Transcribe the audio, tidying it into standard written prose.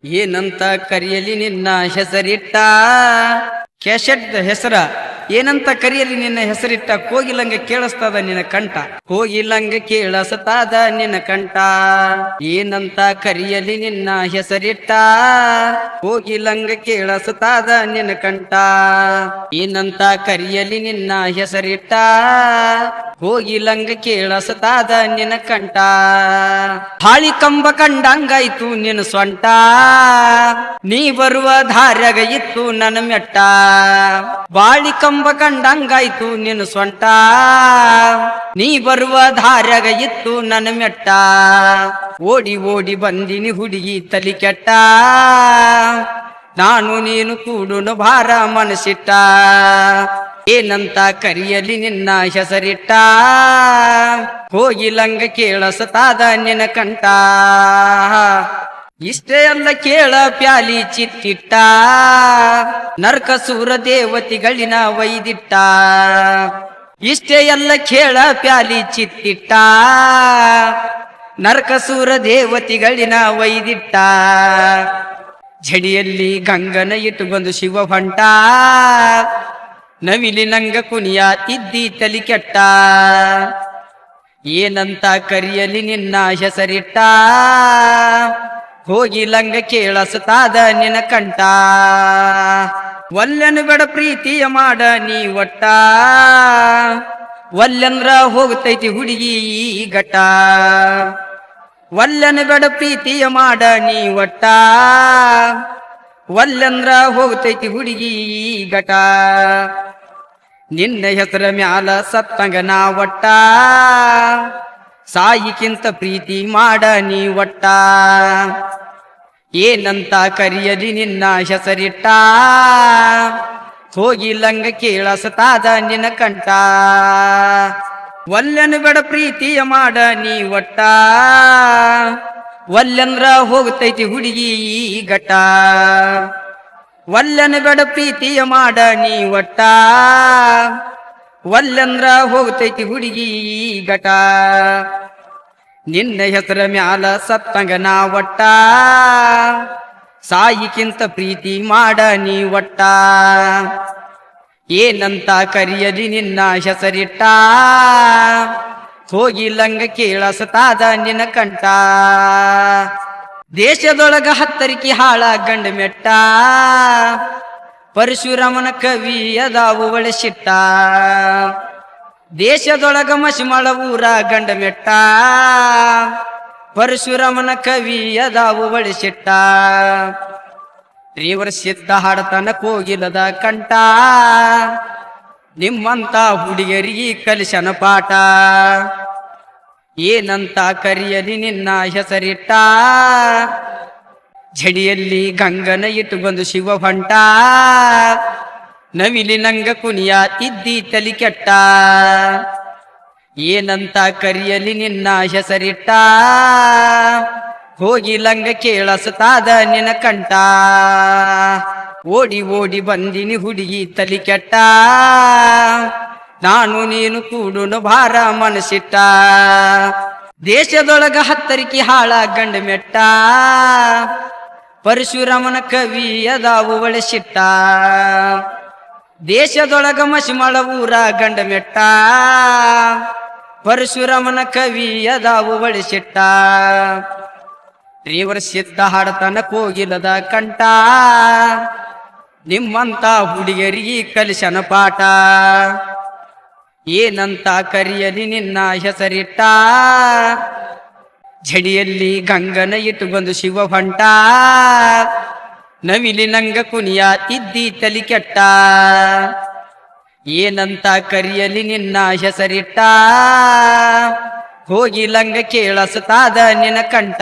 ಏನಂತ ಕರೆಯಲಿ ನಿನ್ನ ಹೆಸರಿಟ್ಟ ಕೆಶೆಟ್ ಹೆಸರ ಏನಂತ ಕರೆಯಲಿ ನಿನ್ನ ಹೆಸರಿಟ್ಟ ಕೋಗಿಲಂಗ ಕೇಳಿಸ್ತದ ನಿನ್ನ ಕಂಠ ಕೋಗಿಲಂಗ ಕೇಳಿಸತಾದ ನಿನ್ನ ಕಂಠ ಏನಂತ ಕರೆಯಲಿ ನಿನ್ನ ಹೆಸರಿಟ್ಟ ಕೋಗಿಲಂಗ ಕೇಳಿಸತಾದ ನಿನ್ನ ಕಂಠ ಏನಂತ ಕರೆಯಲಿ ನಿನ್ನ ಹೆಸರಿಟ್ಟ ಕೋಗಿಲಂಗ ಕೇಳಿಸತಾದ ನಿನ್ನ ಕಂಠ ಹಾಳಿ ಕಂಬ ಕಂಡಂಗಾಯ್ತು ನಿನ್ನ ಸೊಂಟ ನೀ ಬರುವ ದಾರ್ಯಾಗ ಇತ್ತು ನನ್ನ ಮೆಟ್ಟ ಬಾಳಿ ಕಂಬ ಕಂಡಂಗಾಯ್ತು ನಿನ್ನ ಸೊಂಟ ನೀ ಬರುವ ದಾರ್ಯಾಗ ಇತ್ತು ನನ್ನ ಮೆಟ್ಟ ಓಡಿ ಓಡಿ ಬಂದಿನಿ ಹುಡುಗಿ ತಲಿ ಕೆಟ್ಟ ನಾನು ನೀನು ಕೂಡುನು ಭಾರ ಮನಸ್ಸಿಟ್ಟ ಏನಂತ ಕರೆಯಲಿ ನಿನ್ನ ಹೆಸರಿಟ್ಟ ಕೋಗಿಲಂಗ ಕೇಳಿಸತಾದ ನಿನ್ನ ಕಂಠ ಇಷ್ಟೇ ಅಲ್ಲ ಕೇಳ ಪ್ಯಾಲಿ ಚಿತ್ತಿಟ್ಟ ನರಕಸೂರ ದೇವತೆಗಳಿನ ವೈದಿಟ್ಟ ಇಷ್ಟೇ ಎಲ್ಲ ಕೇಳ ಪ್ಯಾಲಿ ಚಿತ್ತಿಟ್ಟ ನರಕಸೂರ ದೇವತೆಗಳಿನ ವೈದಿಟ್ಟ ಝಡಿಯಲ್ಲಿ ಗಂಗನ ಇಟ್ಟು ಬಂದು ಶಿವ ಹೊಂಟ ನವಿಲಿ ನಂಗ ಕುನಿಯ ಇದ್ದಿ ತಲಿ ಕೆಟ್ಟ ಏನಂತ ಕರೆಯಲಿ ನಿನ್ನ ಹೆಸರಿಟ್ಟ ಕೋಗಿಲಂಗ ಕೇಳಿಸತಾದ ನಿನ್ನ ಕಂಠ ಒಲ್ಲೆನು ಬೇಡ ಪ್ರೀತಿಯ ಮಾಡ ನೀ ಒಟ್ಟ ಒಲ್ಲೆಂದ್ರ ಹೋಗ್ತೈತಿ ಹುಡುಗಿ ಈ ಘಟ್ಟ ಒಲ್ಲೆನು ಬೇಡ ಪ್ರೀತಿಯ ಮಾಡ ನೀ ಒಟ್ಟ ಒಲ್ಲೆಂದ್ರ ಹೋಗ್ತೈತಿ ಹುಡುಗಿ ಈ ಘಟ ನಿನ್ನ ಹೆಸರ ಮ್ಯಾಲ ಸತ್ತಂಗ ನಾ ಒಟ್ಟ ಸಾಯಿಕ್ಕಿಂತ ಪ್ರೀತಿ ಮಾಡ ನೀ ಒಟ್ಟ ಏನಂತ ಕರೆಯಲಿ ನಿನ್ನ ಹೆಸರಿಟ್ಟ ಕೋಗಿಲಂಗ ಕೇಳಿಸತಾದ ನಿನ್ನ ಕಂಠ ಒಲ್ಲೆನು ಬೇಡ ಪ್ರೀತಿಯ ಮಾಡ ನೀ ಒಟ್ಟ ಒಲ್ಲೆಂದ್ರ ಹೋಗ್ತೈತಿ ಹುಡುಗಿ ಈ ಘಟ್ಟ ಒಲ್ಲೆನು ಬೇಡ ಪ್ರೀತಿಯ ಮಾಡ ನೀ ಒಟ್ಟ ಒಲ್ಲೆಂದ್ರ ಹೋಗ್ತೈತಿ ಹುಡುಗಿ ಈ ಘಟ ನಿನ್ನ ಹೆಸರ ಮ್ಯಾಲ ಸತ್ತಂಗ ನಾ ಒಟ್ಟ ಸಾಯಿಕ್ಕಿಂತ ಪ್ರೀತಿ ಮಾಡ ನೀ ಒಟ್ಟ ಏನಂತ ಕರೆಯಲಿ ನಿನ್ನ ಹೆಸರಿಟ್ಟ ಕೋಗಿಲಂಗ ಕೇಳಿಸತಾದ ನಿನ್ನ ಕಂಠ ದೇಶದೊಳಗ ಹತ್ತರಿಕೆ ಹಾಳ ಗಂಡ ಮೆಟ್ಟ ಪರಶುರಾಮನ ಕವಿ ಅದಾವು ಒಳಸಿಟ್ಟ ದೇಶದೊಳಗ ಮಸಿಮಳ ಊರ ಗಂಡ ಮೆಟ್ಟ ಪರಶುರಾಮನ ಕವಿ ಅದಾವು ಒಳಸಿಟ್ಟ ರೇವರ ಸಿದ್ಧ ಹಾಡತನ ಕೋಗಿಲದ ಕಂಠ ನಿಮ್ಮಂತ ಹುಡುಗರಿಗೆ ಕಲಿಸನ ಪಾಠ ಏನಂತ ಕರೆಯಲಿ ನಿನ್ನ ಹೆಸರಿಟ್ಟ ಝಡಿಯಲ್ಲಿ ಗಂಗನ ಇಟ್ಟು ಬಂದು ಶಿವ ಹೊಂಟ ನವಿಲಿ ನಂಗ ಕುನಿಯ ಇದ್ದಿ ತಲಿ ಕೆಟ್ಟ ಏನಂತ ಕರೆಯಲಿ ನಿನ್ನ ಹೆಸರಿಟ್ಟ ಕೋಗಿಲಂಗ ಕೇಳಿಸತಾದ ನಿನ್ನ ಕಂಠ ಓಡಿ ಓಡಿ ಬಂದಿನಿ ಹುಡುಗಿ ತಲಿ ಕೆಟ್ಟ ನಾನು ನೀನು ಕೂಡುನು ಭಾರ ಮನಸ್ಸಿಟ್ಟ ದೇಶದೊಳಗ ಹತ್ತರಿಕೆ ಹಾಳ ಗಂಡ ಮೆಟ್ಟ ಪರಶುರಾಮನ ಕವಿ ಅದಾವು ಒಳಸಿಟ್ಟ ದೇಶದೊಳಗ ಮಸಿಮಳ ಊರ ಗಂಡ ಮೆಟ್ಟ ಪರಶುರಾಮನ ಕವಿ ಅದಾವು ಒಳಸಿಟ್ಟ ರೇವರ ಸಿದ್ಧ ಹಾಡತನ ಕೋಗಿಲದ ಕಂಠ ನಿಮ್ಮಂತ ಹುಡುಗರಿಗೆ ಕಲಿಸನ ಪಾಠ ಏನಂತ ಕರೆಯಲಿ ನಿನ್ನ ಹೆಸರಿಟ್ಟ ಝಡಿಯಲ್ಲಿ ಗಂಗನ ಇಟ್ಟು ಬಂದು ಶಿವ ಹೊಂಟ ನವಿಲಿ ನಂಗ ಕುನಿಯ ಇದ್ದಿ ತಲಿ ಕೆಟ್ಟ ಏನಂತ ಕರೆಯಲಿ ನಿನ್ನ ಹೆಸರಿಟ್ಟ ಕೋಗಿಲಂಗ ಕೇಳಿಸತಾದ ನಿನ್ನ ಕಂಠ